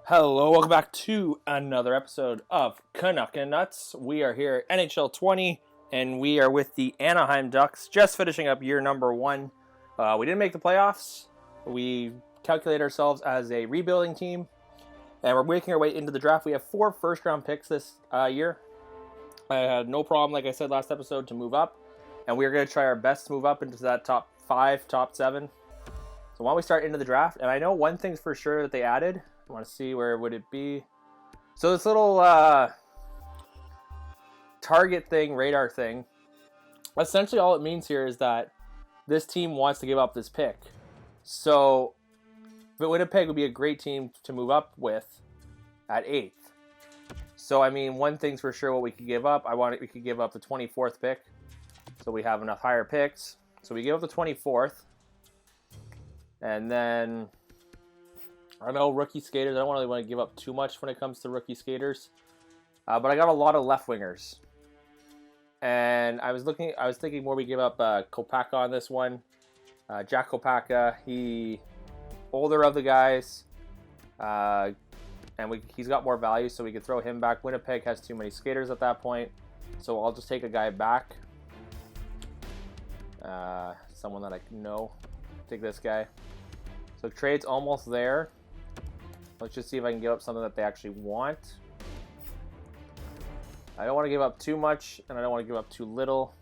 Hello, welcome back to another episode of Canuck and Nuts. We are here at NHL 20, and we are with the Anaheim Ducks, just finishing up year number 1. We didn't make the playoffs. We calculate ourselves as a rebuilding team, and we're making our way into the draft. We have 4 first-round picks this year. I had no problem, like I said last episode, to move up, and we're going to try our best to move up into that top 5, top 7. So why don't we start into the draft? And I know one thing's for sure that they added. I want to see where would it be. So this little target thing, radar thing, essentially all it means here is that this team wants to give up this pick. So Winnipeg would be a great team to move up with at 8th. So I mean, one thing's for sure what we could give up. We could give up the 24th pick. So we have enough higher picks. So we give up the 24th. And then I know rookie skaters. I don't really want to give up too much when it comes to rookie skaters, but I got a lot of left wingers, and I was thinking more we give up Kopaka on this one. Jack Kopaka, he older of the guys, and he's got more value, so we could throw him back. Winnipeg has too many skaters at that point, so I'll just take a guy back. Someone that I know. Take this guy. So trade's almost there. Let's just see if I can give up something that they actually want. I don't want to give up too much, and I don't want to give up too little.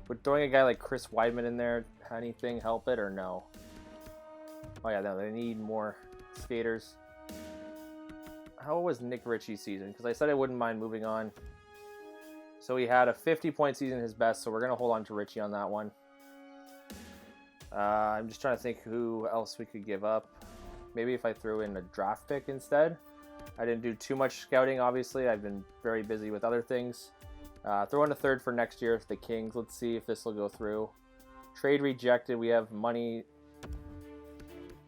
Would throwing a guy like Chris Weidman in there, anything help it or no? Oh yeah, no, they need more skaters. How was Nick Ritchie's season? Because I said I wouldn't mind moving on. So he had a 50-point season, his best, so we're going to hold on to Ritchie on that one. I'm just trying to think who else we could give up. Maybe if I threw in a draft pick instead. I didn't do too much scouting, obviously. I've been very busy with other things. Throw in a third for next year for the Kings. Let's see if this will go through. Trade rejected. We have money.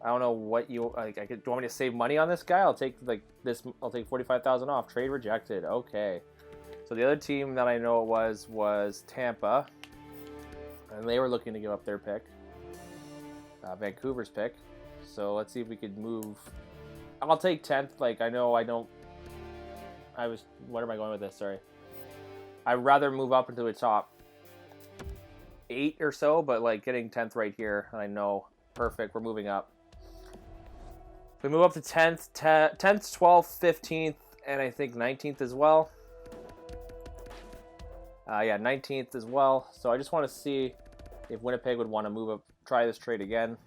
I don't know what you like. Do you want me to save money on this guy? I'll take this. I'll take 45,000 off. Trade rejected. Okay. So the other team that I know it was Tampa, and they were looking to give up their pick. Vancouver's pick. So let's see if we could move. I'll take 10th. What am I going with this? Sorry. I'd rather move up into a top 8 or so, but getting 10th right here, I know. Perfect. We're moving up. We move up to 10th, 10th, 12th, 15th, and I think 19th as well. 19th as well. So I just want to see if Winnipeg would want to move up, try this trade again.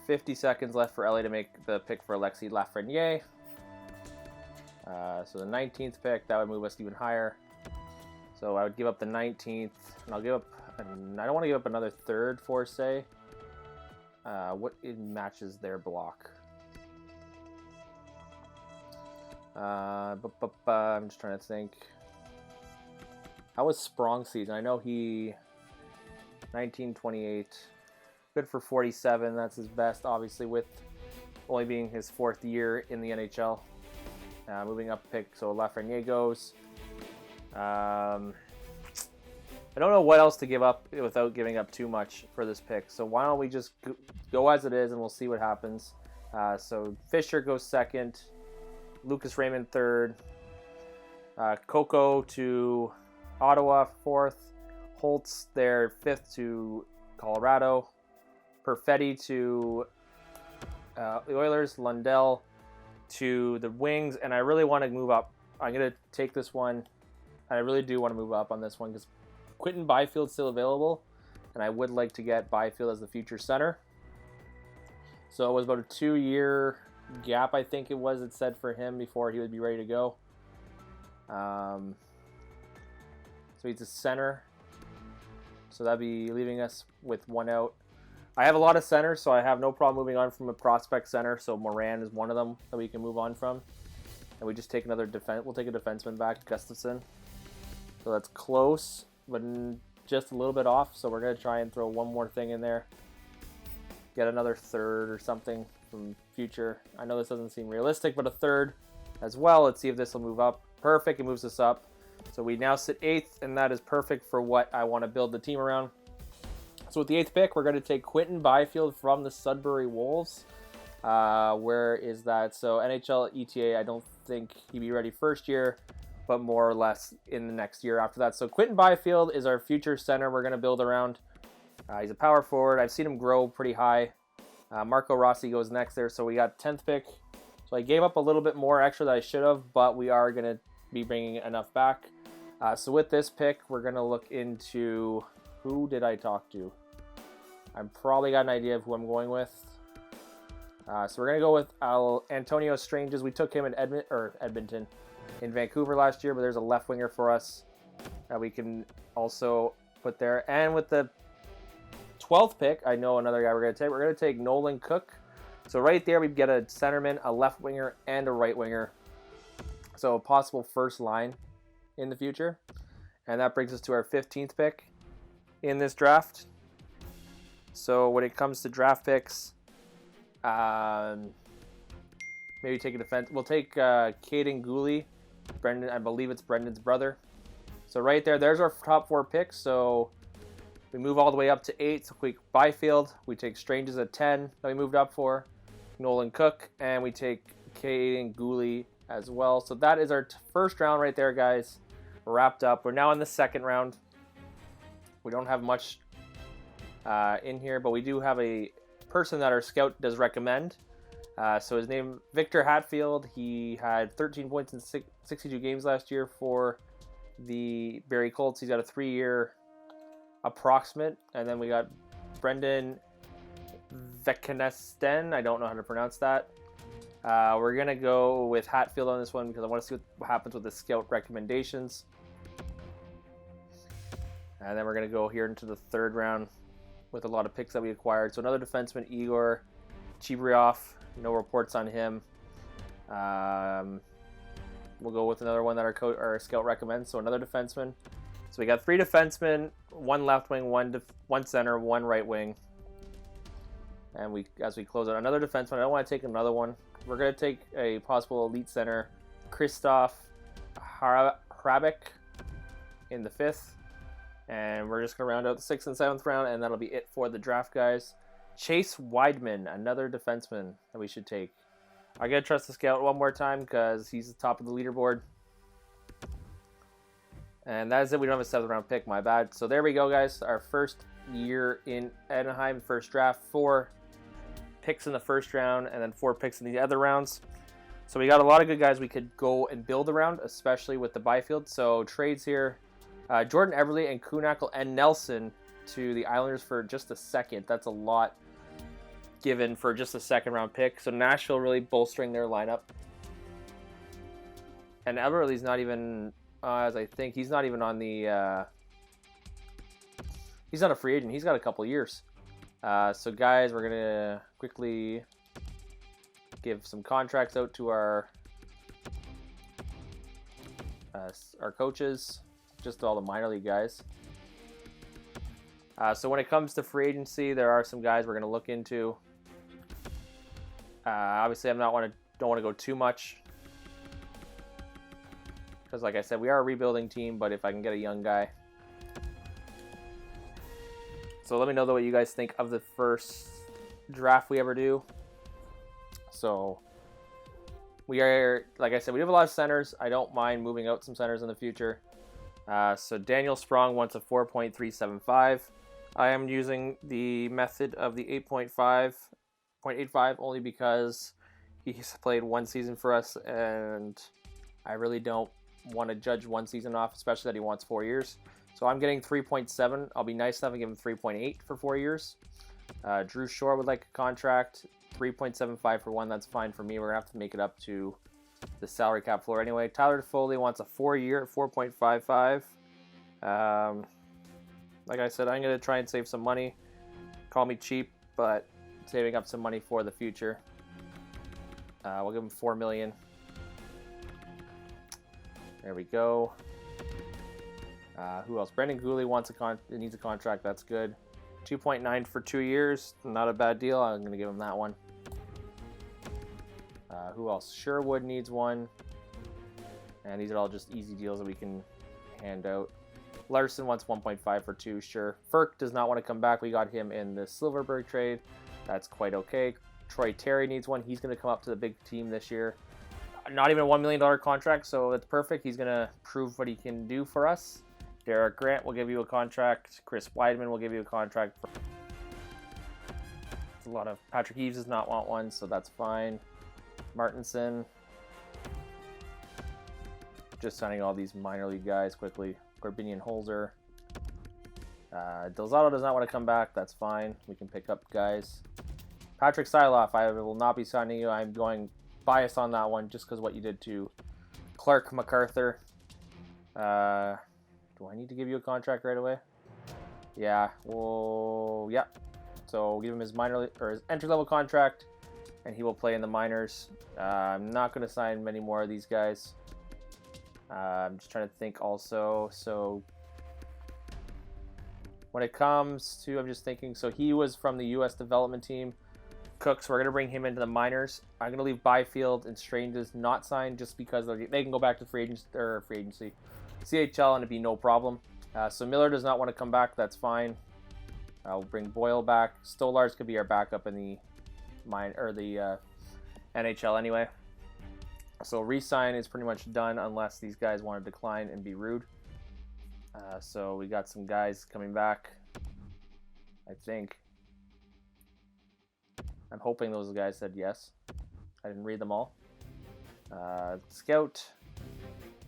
50 seconds left for LA to make the pick for Alexis Lafreniere. So the 19th pick, that would move us even higher. So I would give up the 19th, and I don't want to give up another third for, say. What it matches their block? I'm just trying to think. How was Sprong's season? I know he 1928. Good for 47. That's his best, obviously, with only being his 4th year in the NHL. Moving up pick, so Lafreniere goes. I don't know what else to give up without giving up too much for this pick. So why don't we just go as it is, and we'll see what happens. So Fisher goes 2nd. Lucas Raymond 3rd. Coco to Ottawa 4th. Holtz there 5th to Colorado. Perfetti to the Oilers. Lundell to the Wings. And I really want to move up. I'm going to take this one. I really do want to move up on this one because Quinton Byfield's still available. And I would like to get Byfield as the future center. So it was about a 2-year gap, I think it said for him before he would be ready to go. So he's a center. So that'd be leaving us with 1 out. I have a lot of centers, so I have no problem moving on from a prospect center. So Moran is one of them that we can move on from. And we just take another defense. We'll take a defenseman back, Gustafsson. So that's close, but just a little bit off. So we're going to try and throw one more thing in there. Get another third or something from future. I know this doesn't seem realistic, but a third as well. Let's see if this will move up. Perfect, it moves us up. So we now sit 8th, and that is perfect for what I want to build the team around. So with the 8th pick, we're going to take Quinton Byfield from the Sudbury Wolves. Where is that? So NHL ETA, I don't think he'd be ready first year, but more or less in the next year after that. So Quinton Byfield is our future center we're going to build around. He's a power forward. I've seen him grow pretty high. Marco Rossi goes next there. So we got 10th pick. So I gave up a little bit more extra that I should have, but we are going to be bringing enough back. So with this pick, we're going to look into... Who did I talk to? I've probably got an idea of who I'm going with. So we're going to go with Antonio Stranges. We took him in Edmonton in Vancouver last year, but there's a left winger for us that we can also put there. And with the 12th pick, I know another guy we're going to take. We're going to take Nolan Cook. So right there, we get a centerman, a left winger, and a right winger. So a possible first line in the future. And that brings us to our 15th pick in this draft. So when it comes to draft picks, maybe take a defense. We'll take Caden Gooley. Brendan, I believe it's Brendan's brother. So right there, there's our top 4 picks. So we move all the way up to 8. So we Byfield. We take Stranges at 10 that we moved up for. Nolan Cook. And we take Caden Gooley as well. So that is our first round right there, guys. We're wrapped up. We're now in the second round. We don't have much in here, but we do have a person that our scout does recommend. So his name, Victor Hatfield. He had 13 points in 62 games last year for the Barrie Colts. He's got a 3-year approximate. And then we got Brendan Vekanesten. I don't know how to pronounce that. We're going to go with Hatfield on this one because I want to see what happens with the scout recommendations. And then we're going to go here into the third round with a lot of picks that we acquired. So another defenseman, Igor Chibrioff. No reports on him. We'll go with another one that our scout recommends. So another defenseman. So we got 3 defensemen, 1 left wing, 1 center, 1 right wing. And as we close out another defenseman, I don't want to take another one. We're going to take a possible elite center, Christoph Hrabek in the 5th. And we're just going to round out the 6th and 7th round, and that'll be it for the draft, guys. Chase Weidman, another defenseman that we should take. I got to trust the scout one more time because he's the top of the leaderboard. And that is it. We don't have a 7th round pick. My bad. So there we go, guys. Our first year in Anaheim, first draft. 4 picks in the first round and then 4 picks in the other rounds. So we got a lot of good guys we could go and build around, especially with the Byfield. So trades here. Jordan Everly and Kuhnackel and Nelson to the Islanders for just a second. That's a lot given for just a 2nd round pick. So Nashville really bolstering their lineup. And Everly's not even, as I think, he's not even on the, he's not a free agent. He's got a couple years. So guys, we're going to quickly give some contracts out to our coaches. Just all the minor league guys. So when it comes to free agency, there are some guys we're going to look into. Obviously, don't want to go too much because, like I said, we are a rebuilding team. But if I can get a young guy, so let me know what you guys think of the first draft we ever do. So we are, like I said, we have a lot of centers. I don't mind moving out some centers in the future. So Daniel Sprong wants a 4.375. I am using the method of the 8.5 only because he's played 1 season for us, and I really don't want to judge 1 season off, especially that he wants 4 years. So I'm getting 3.7. I'll be nice enough and give him 3.8 for 4 years. Drew Shore would like a contract, 3.75 for 1. That's fine for me. We're going to have to make it up to the salary cap floor anyway. Tyler Foley wants a 4-year at 4.55. Like I said, I'm going to try and save some money. Call me cheap, but saving up some money for the future. We'll give him $4 million. There we go. Who else? Brendan Gooley needs a contract. That's good. 2.9 for 2 years. Not a bad deal. I'm going to give him that one. Who else? Sherwood needs one. And these are all just easy deals that we can hand out. Larson wants 1.5 for 2, sure. Ferk does not want to come back. We got him in the Silverberg trade. That's quite okay. Troy Terry needs one. He's going to come up to the big team this year. Not even a $1 million contract, so it's perfect. He's going to prove what he can do for us. Derek Grant will give you a contract. Chris Weidman will give you a contract. A lot of Patrick Eaves does not want one, so that's fine. Martinson. Just signing all these minor league guys quickly. Corbinian Holzer. Delzato does not want to come back. That's fine. We can pick up guys. Patrick Siloff, I will not be signing you. I'm going biased on that one just because what you did to Clark MacArthur. Do I need to give you a contract right away? Yeah. Well, yeah. So we'll give him his his entry-level contract, and he will play in the minors. I'm not going to sign many more of these guys. I'm just trying to think also. So when it comes to, I'm just thinking, so he was from the U.S. development team. Cooks, we're going to bring him into the minors. I'm going to leave Byfield and Stranges not signed just because they can go back to free agency, CHL, and it'd be no problem. So Miller does not want to come back. That's fine. I'll bring Boyle back. Stolars could be our backup in the NHL anyway. So re-sign is pretty much done unless these guys want to decline and be rude. So we got some guys coming back, I think. I'm hoping those guys said yes. I didn't read them all. Scout.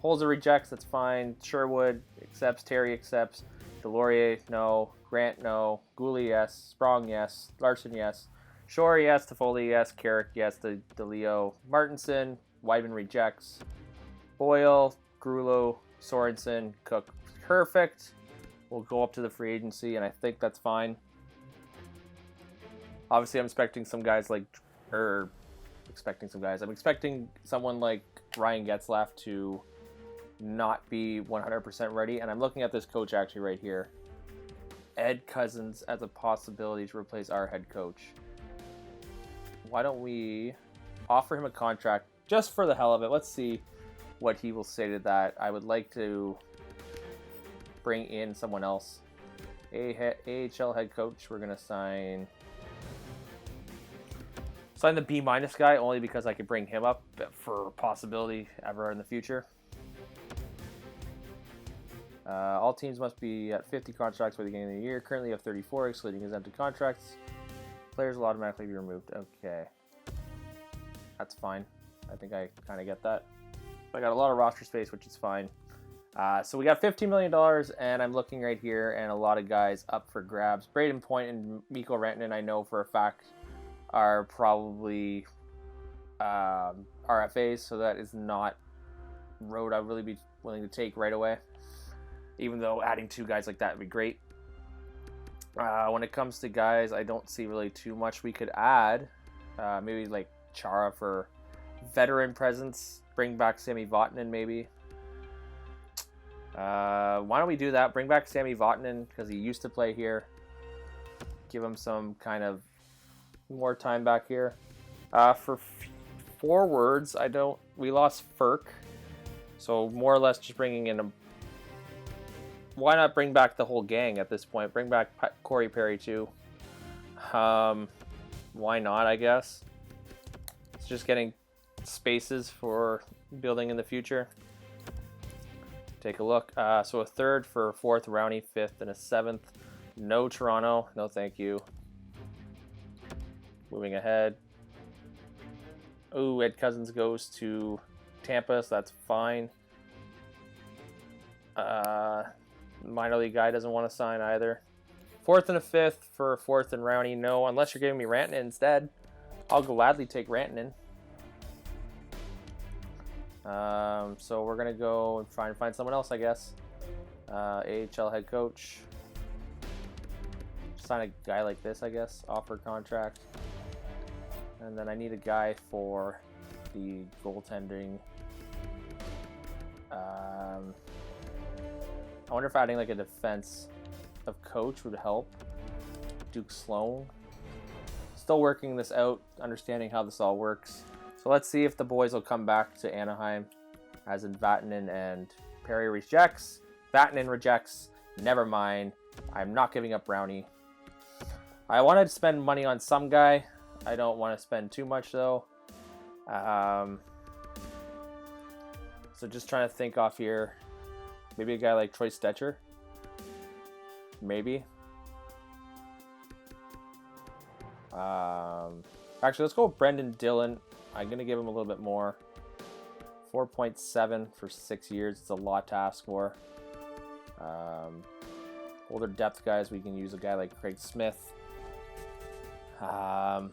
Holzer rejects, that's fine. Sherwood accepts. Terry accepts. Delorier, no. Grant, no. Gooley, yes. Sprong, yes. Larson, yes. Shore, yes. Toffoli, yes. Carrick, yes. DeLeo. Martinson. Weidman rejects. Boyle, Grulo, Sorensen, Cook. Perfect. We'll go up to the free agency, and I think that's fine. Obviously, I'm expecting some guys like, I'm expecting someone like Ryan Getzlaff to not be 100% ready, and I'm looking at this coach actually right here. Ed Cousins as a possibility to replace our head coach. Why don't we offer him a contract just for the hell of it? Let's see what he will say to that. I would like to bring in someone else. AHL head coach, we're going to sign the B- guy only because I could bring him up for a possibility ever in the future. All teams must be at 50 contracts by the beginning of the year. Currently have 34, excluding exempted contracts. Players will automatically be removed. Okay. That's fine. I think I kind of get that. I got a lot of roster space, which is fine. So we got $15 million, and I'm looking right here, and a lot of guys up for grabs. Braden Point and Mikko Rantanen, I know for a fact, are probably RFAs, so that is not road I'd really be willing to take right away. Even though adding two guys like that would be great. When it comes to guys, I don't see really too much we could add. Maybe like Chara for veteran presence. Bring back Sami Vatanen maybe. Why don't we do that? Bring back Sami Vatanen because he used to play here. Give him some kind of more time back here. For forwards, we lost Ferk, so more or less just bringing in why not bring back the whole gang at this point? Bring back Corey Perry too. Why not, I guess. It's just getting spaces for building in the future. Take a look. So a third for a fourth, Rowney, fifth, and a seventh. No Toronto. No thank you. Moving ahead. Oh, Ed Cousins goes to Tampa, so that's fine. Minor league guy doesn't want to sign either. Fourth and a fifth for a fourth and Rowney. No, unless you're giving me Rantanen instead. I'll gladly take Rantanen. So we're going to go and try and find someone else, I guess. AHL head coach. Sign a guy like this, I guess. Offer contract. And then I need a guy for the goaltending. I wonder if adding like a defense of coach would help. Duke Sloan. Still working this out, understanding how this all works. So let's see if the boys will come back to Anaheim, as in Vatanen and Perry rejects. Vatanen rejects. Never mind. I'm not giving up Brownie. I wanted to spend money on some guy. I don't want to spend too much, though. So just trying to think off here. Maybe a guy like Troy Stetcher. Maybe. Actually, let's go with Brendan Dillon. I'm going to give him a little bit more. 4.7 for 6 years. It's a lot to ask for. Older depth guys, we can use a guy like Craig Smith. Well,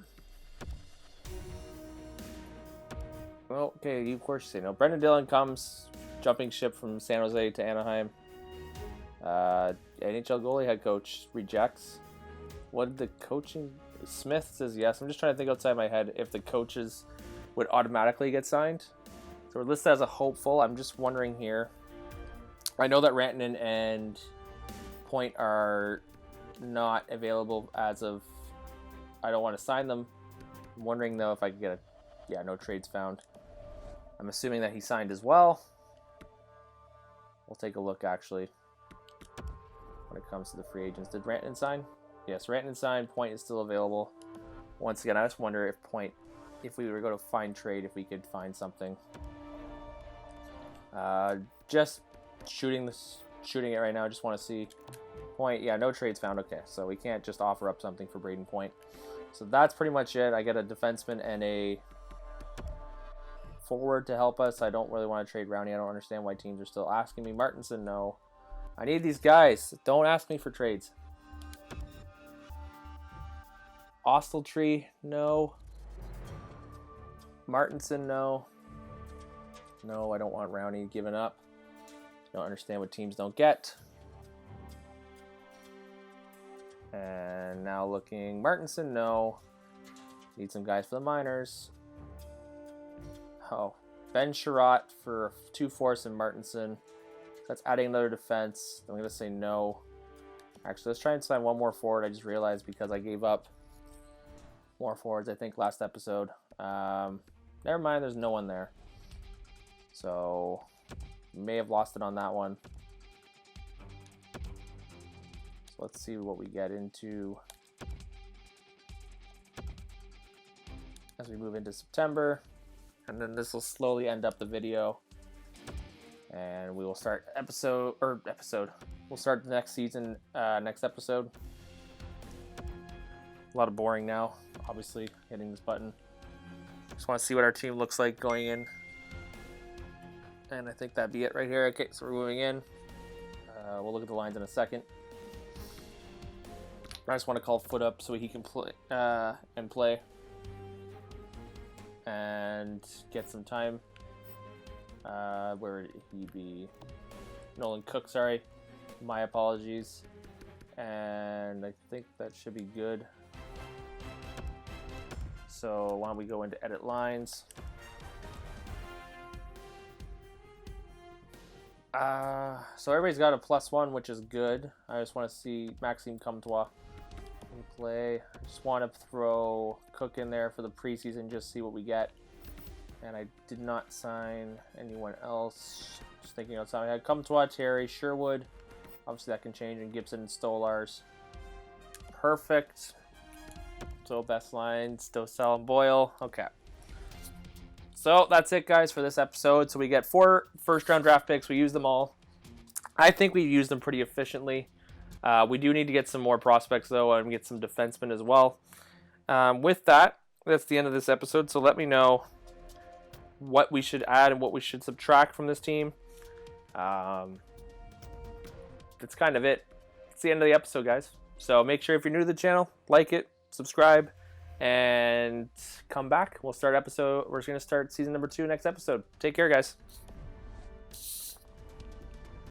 okay, of course you say no. Brendan Dillon comes, jumping ship from San Jose to Anaheim. NHL goalie head coach rejects. What did the coaching? Smith says yes. I'm just trying to think outside my head if the coaches would automatically get signed. So we're listed as a hopeful. I'm just wondering here. I know that Rantanen and Point are not available as of. I don't want to sign them. I'm wondering though if I could get a. Yeah, no trades found. I'm assuming that he signed as well. We'll take a look actually when it comes to the free agents. Did Rantanen sign? Yes, Rantanen signed. Point is still available. Once again, I just wonder if Point, if we were to go to find trade, if we could find something. Just shooting it right now. I just want to see Point. Yeah, no trades found. Okay, so we can't just offer up something for Braden Point. So that's pretty much it. I get a defenseman and a forward to help us. I don't really want to trade Rowney. I don't understand why teams are still asking me. Martinson, no. I need these guys. Don't ask me for trades. Osteltree, no. Martinson, no. No, I don't want Rowney given up. Don't understand what teams don't get. And now looking, Martinson, no. Need some guys for the minors. Oh, Ben Sherratt for 2 force and Martinson. That's adding another defense. I'm going to say no. Actually, let's try and sign one more forward. I just realized because I gave up more forwards, I think, last episode. Never mind, there's no one there. So, may have lost it on that one. So let's see what we get into as we move into September. And then this will slowly end up the video. And we will start we'll start the next season, next episode. A lot of boring now, obviously, hitting this button. Just want to see what our team looks like going in. And I think that'd be it right here. Okay, so we're moving in. We'll look at the lines in a second. I just want to call Foot up so he can play and get some time. Where would he be? Nolan Cook, sorry. My apologies. And I think that should be good. So why don't we go into edit lines? So everybody's got a +1, which is good. I just want to see Maxime Comtois play. I just want to throw Cook in there for the preseason, just see what we get. And I did not sign anyone else. Just thinking outside my head. Comtois, Terry, Sherwood. Obviously that can change. And Gibson and Stolars. Perfect. So best lines, Stosel and Boyle. Okay. So that's it, guys, for this episode. So we get 4 first-round draft picks. We use them all. I think we used them pretty efficiently. We do need to get some more prospects, though, and get some defensemen as well. With that, that's the end of this episode. So let me know what we should add and what we should subtract from this team. That's kind of it. It's the end of the episode, guys. So make sure if you're new to the channel, like it, subscribe, and come back. We're going to start season number 2 next episode. Take care, guys.